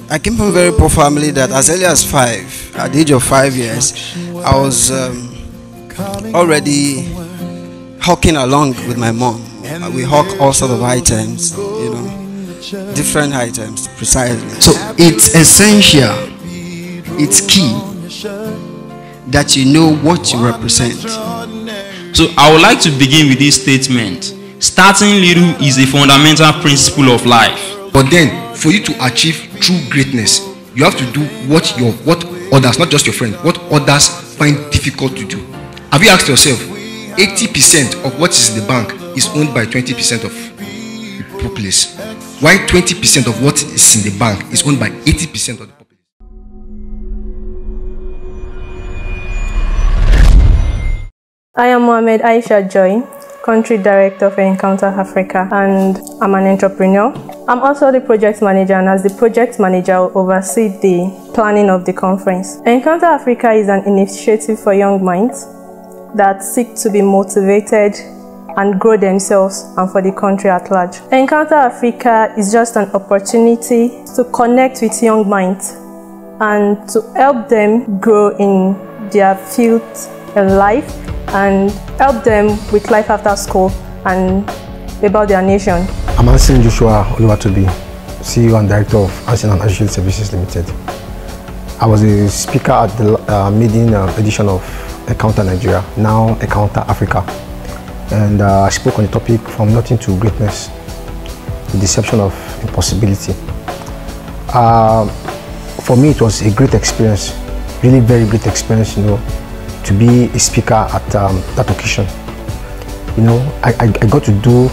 I came from a very poor family that as early as at the age of 5 years, I was already hawking along with my mom. We hawk all sort of items, different items precisely. So it's essential, it's key that you know what you represent. So I would like to begin with this statement. Starting little is a fundamental principle of life. But then, for you to achieve true greatness, you have to do what others, not just your friends, what others find difficult to do. Have you asked yourself, 80% of what is in the bank is owned by 20% of the populace? Why 20% of what is in the bank is owned by 80% of the populace? I am Mohamed Aisha Joy, Country Director for Encounter Africa, and I'm an entrepreneur. I'm also the project manager, and as the project manager, I will oversee the planning of the conference. Encounter Africa is an initiative for young minds that seek to be motivated and grow themselves and for the country at large. Encounter Africa is just an opportunity to connect with young minds and to help them grow in their field in life and help them with life after school and about their nation. I'm Ansin Joshua Oluwatobi, CEO and Director of Ansin and Associated Services Limited. I was a speaker at the maiden edition of Encounter Nigeria, now Encounter Africa. And I spoke on the topic from nothing to greatness, the deception of impossibility. For me, it was a great experience, really very great experience, to be a speaker at that occasion. I got to do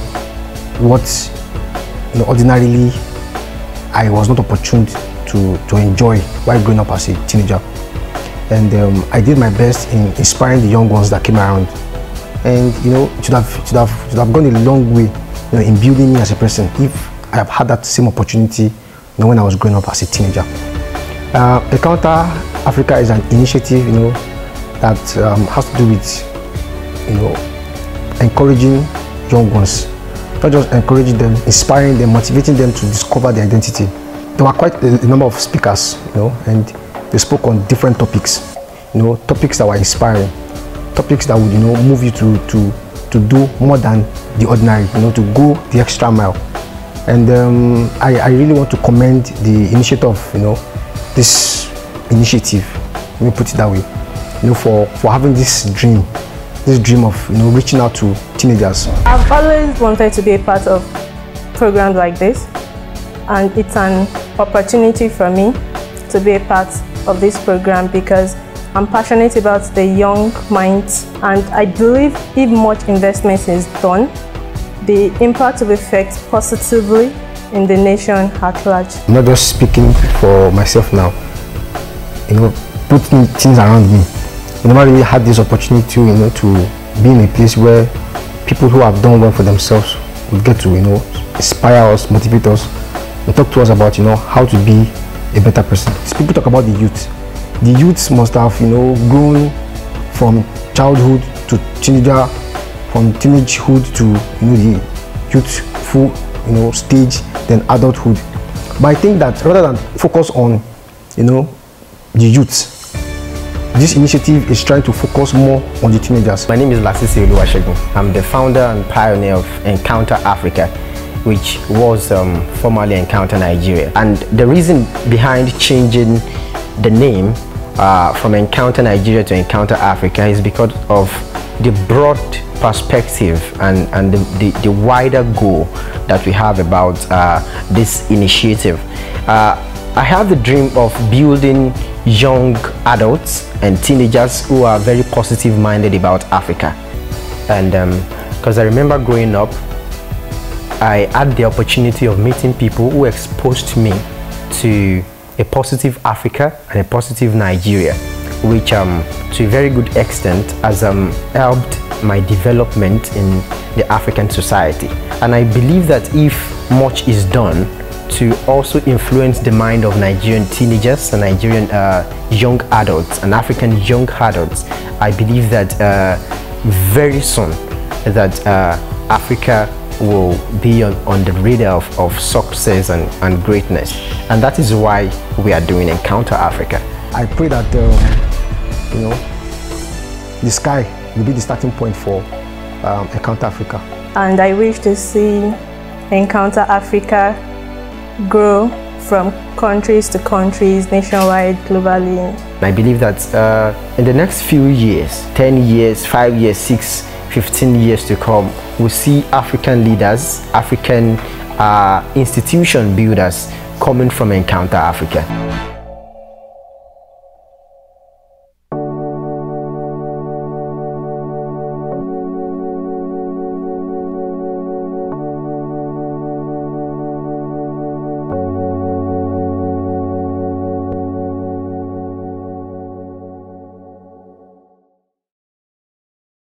what ordinarily I was not opportune to enjoy while growing up as a teenager. And I did my best in inspiring the young ones that came around. And it should have gone a long way in building me as a person if I have had that same opportunity when I was growing up as a teenager. Encounter Africa is an initiative that has to do with encouraging young ones, not just encouraging them, inspiring them, motivating them to discover their identity. There were quite a number of speakers, and they spoke on different topics, topics that were inspiring, topics that would move you to do more than the ordinary, to go the extra mile. And I really want to commend the initiator of this initiative, let me put it that way, for having this dream of reaching out to teenagers. I've always wanted to be a part of programs like this, and it's an opportunity for me to be a part of this program because I'm passionate about the young minds, and I believe if much investment is done, the impact will affect positively in the nation at large. I'm not just speaking for myself now, putting things around me. I never really had this opportunity to be in a place where people who have done well for themselves would get to inspire us, motivate us, and talk to us about how to be a better person. People talk about the youth. The youths must have grown from childhood to teenager, from teenagehood to the youthful stage, then adulthood. But I think that rather than focus on the youths, this initiative is trying to focus more on the teenagers. My name is Lasisi Oluwasegun. I'm the founder and pioneer of Encounter Africa, which was formerly Encounter Nigeria. And the reason behind changing the name from Encounter Nigeria to Encounter Africa is because of the broad perspective and the wider goal that we have about this initiative. I have the dream of building young adults and teenagers who are very positive minded about Africa. And because I remember growing up, I had the opportunity of meeting people who exposed me to a positive Africa and a positive Nigeria, which to a very good extent has helped my development in the African society. And I believe that if much is done to also influence the mind of Nigerian teenagers and Nigerian young adults and African young adults, I believe that very soon that Africa will be on the radar of success and greatness. And that is why we are doing Encounter Africa. I pray that the sky will be the starting point for Encounter Africa. And I wish to see Encounter Africa grow from countries to countries, nationwide, globally. I believe that in the next few years, 10 years, 5 years, 6, 15 years to come, we'll see African leaders, African institution builders coming from Encounter Africa.